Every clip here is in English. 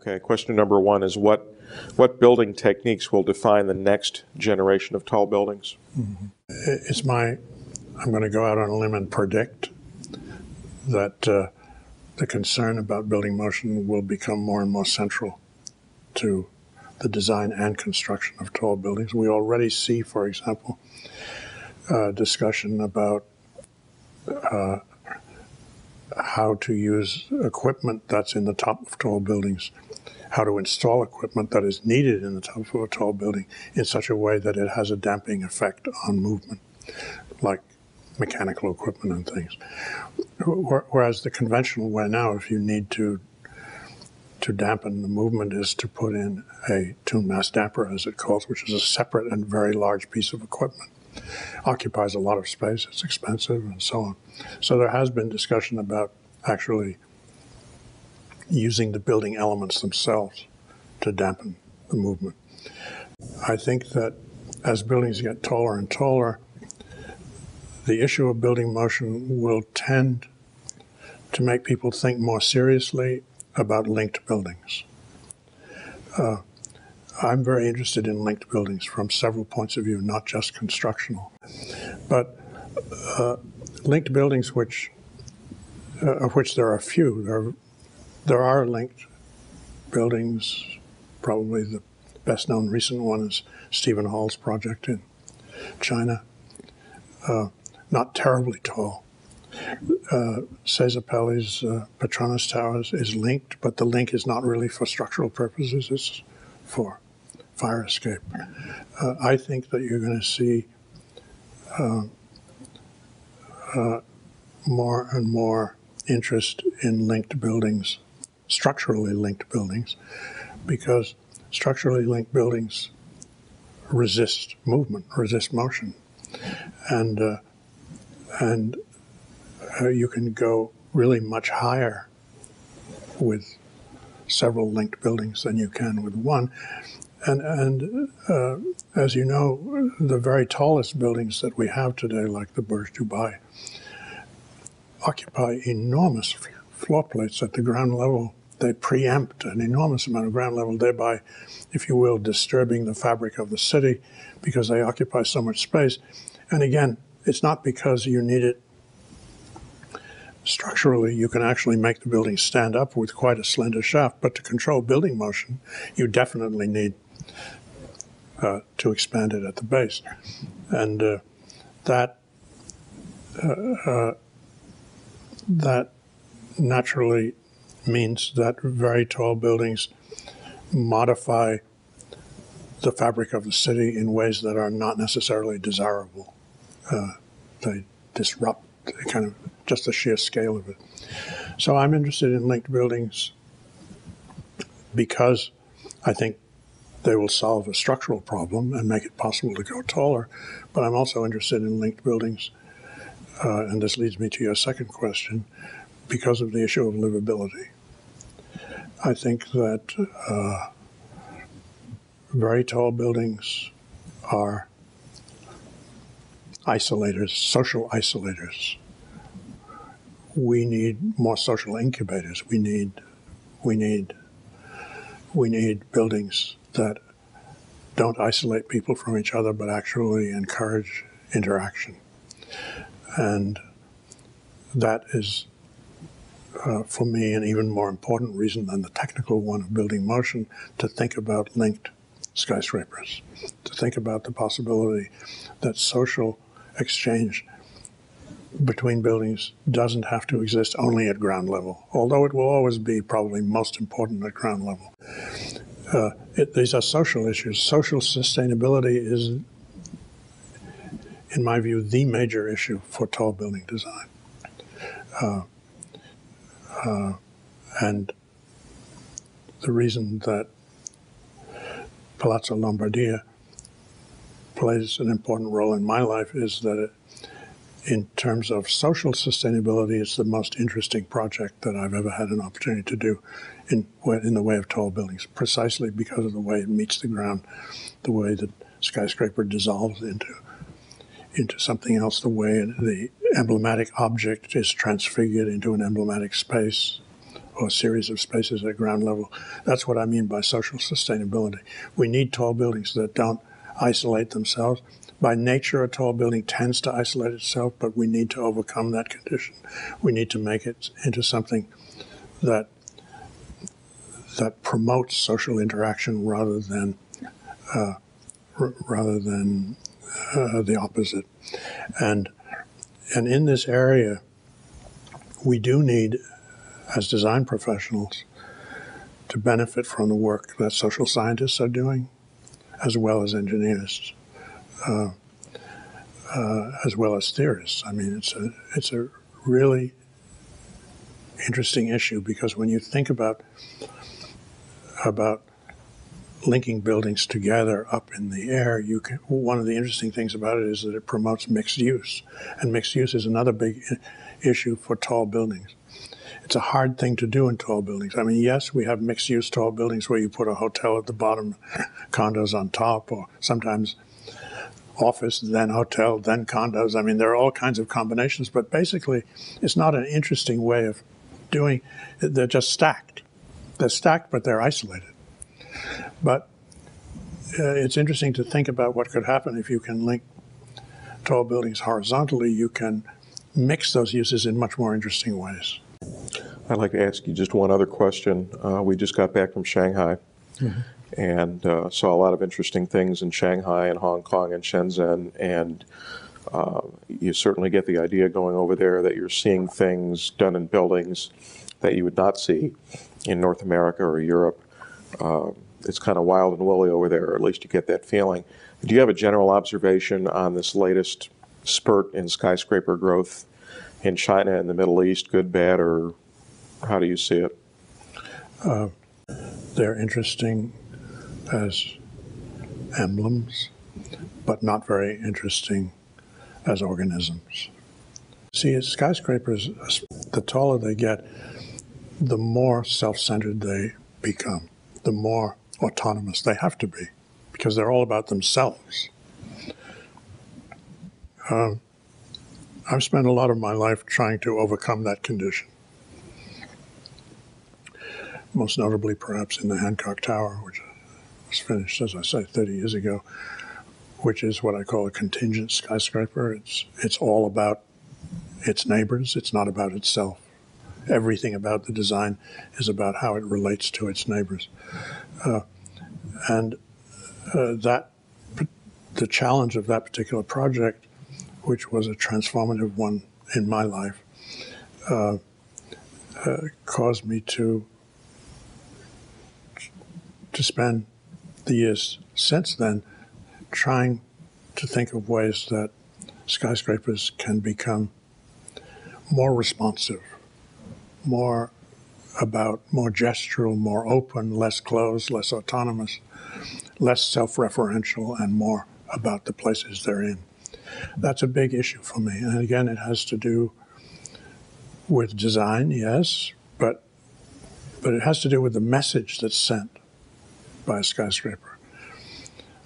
Okay, question number one is what building techniques will define the next generation of tall buildings? I'm going to go out on a limb and predict that the concern about building motion will become more and more central to the design and construction of tall buildings. We already see, for example, discussion about how to use equipment that's in the top of tall buildings, how to install equipment that is needed in the top of a tall building in such a way that it has a damping effect on movement, like mechanical equipment and things. Whereas the conventional way now, if you need to dampen the movement, is to put in a tuned mass damper, as it calls, which is a separate and very large piece of equipment. Occupies a lot of space, it's expensive, and so on. So there has been discussion about actually using the building elements themselves to dampen the movement. I think that as buildings get taller and taller, the issue of building motion will tend to make people think more seriously about linked buildings. I'm very interested in linked buildings from several points of view, not just constructional. But linked buildings, of which there are a few, there are linked buildings. Probably the best known recent one is Stephen Hall's project in China. Not terribly tall. Cesar Pelli's Petronas Towers is linked, but the link is not really for structural purposes, it's for fire escape. I think that you're going to see more and more interest in linked buildings, structurally linked buildings, because structurally linked buildings resist movement, resist motion. And you can go really much higher with several linked buildings than you can with one. And as you know, the very tallest buildings that we have today, like the Burj Dubai, occupy enormous floor plates at the ground level. They preempt an enormous amount of ground level, thereby, if you will, disturbing the fabric of the city because they occupy so much space. And again, it's not because you need it structurally. You can actually make the building stand up with quite a slender shaft, but to control building motion, you definitely need to expand it at the base. And that naturally means that very tall buildings modify the fabric of the city in ways that are not necessarily desirable. They disrupt kind of just the sheer scale of it. So I'm interested in linked buildings because I think they will solve a structural problem and make it possible to go taller. But I'm also interested in linked buildings, and this leads me to your second question, because of the issue of livability. I think that very tall buildings are isolators, social isolators. We need more social incubators. We need buildings that don't isolate people from each other, but actually encourage interaction. And that is, for me, an even more important reason than the technical one of building motion, to think about linked skyscrapers, to think about the possibility that social exchange between buildings doesn't have to exist only at ground level, although it will always be probably most important at ground level. These are social issues. Social sustainability is, in my view, the major issue for tall building design. And the reason that Palazzo Lombardia plays an important role in my life is that in terms of social sustainability, it's the most interesting project that I've ever had an opportunity to do in the way of tall buildings, precisely because of the way it meets the ground, the way that skyscraper dissolves into something else, the way the emblematic object is transfigured into an emblematic space or series of spaces at ground level. That's what I mean by social sustainability. We need tall buildings that don't isolate themselves. By nature, a tall building tends to isolate itself, but we need to overcome that condition. We need to make it into something that promotes social interaction rather than the opposite. And in this area, we do need, as design professionals, to benefit from the work that social scientists are doing, as well as engineers, as well as theorists. I mean, it's a really interesting issue, because when you think about linking buildings together up in the air, one of the interesting things about it is that it promotes mixed use, and mixed use is another big issue for tall buildings. It's a hard thing to do in tall buildings. I mean, yes, we have mixed-use tall buildings where you put a hotel at the bottom, condos on top, or sometimes office, then hotel, then condos. I mean, there are all kinds of combinations, but basically, it's not an interesting way of doing it. They're just stacked. They're stacked, but they're isolated. But it's interesting to think about what could happen if you can link tall buildings horizontally. You can mix those uses in much more interesting ways. I'd like to ask you just one other question. We just got back from Shanghai and saw a lot of interesting things in Shanghai and Hong Kong and Shenzhen, and you certainly get the idea going over there that you're seeing things done in buildings that you would not see in North America or Europe. It's kind of wild and woolly over there, or at least you get that feeling. Do you have a general observation on this latest spurt in skyscraper growth in China and the Middle East, good, bad, or how do you see it? They're interesting as emblems, but not very interesting as organisms. See, skyscrapers, the taller they get, the more self-centered they become, the more autonomous they have to be, because they're all about themselves. I've spent a lot of my life trying to overcome that condition. Most notably, perhaps, in the Hancock Tower, which was finished, as I say, 30 years ago, which is what I call a contingent skyscraper. It's all about its neighbors. It's not about itself. Everything about the design is about how it relates to its neighbors. The challenge of that particular project, which was a transformative one in my life, caused me to spend the years since then trying to think of ways that skyscrapers can become more responsive, more gestural, more open, less closed, less autonomous, less self-referential, and more about the places they're in. That's a big issue for me. And again, it has to do with design, yes, but it has to do with the message that's sent by a skyscraper.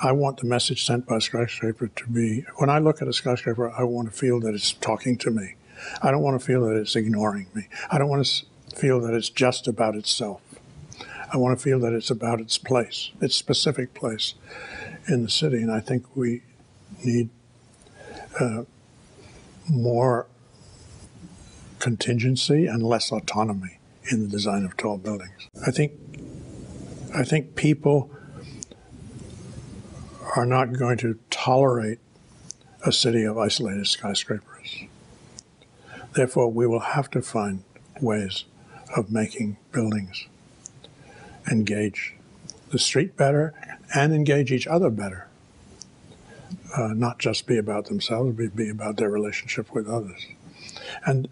I want the message sent by a skyscraper to be, when I look at a skyscraper, I want to feel that it's talking to me. I don't want to feel that it's ignoring me. I don't want to feel that it's just about itself. I want to feel that it's about its place, its specific place in the city. And I think we need more contingency and less autonomy in the design of tall buildings. I think people are not going to tolerate a city of isolated skyscrapers. Therefore, we will have to find ways of making buildings engage the street better and engage each other better. Not just be about themselves, but be about their relationship with others. And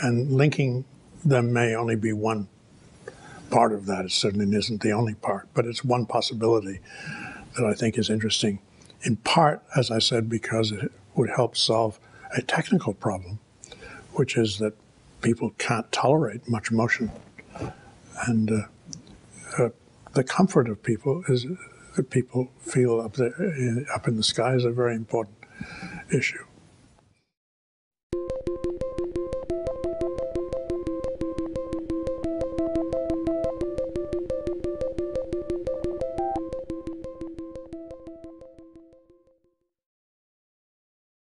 linking them may only be one part of that. It certainly isn't the only part, but it's one possibility that I think is interesting, in part, as I said, because it would help solve a technical problem, which is that people can't tolerate much motion. And the comfort of people is that people feel up in the sky is a very important issue.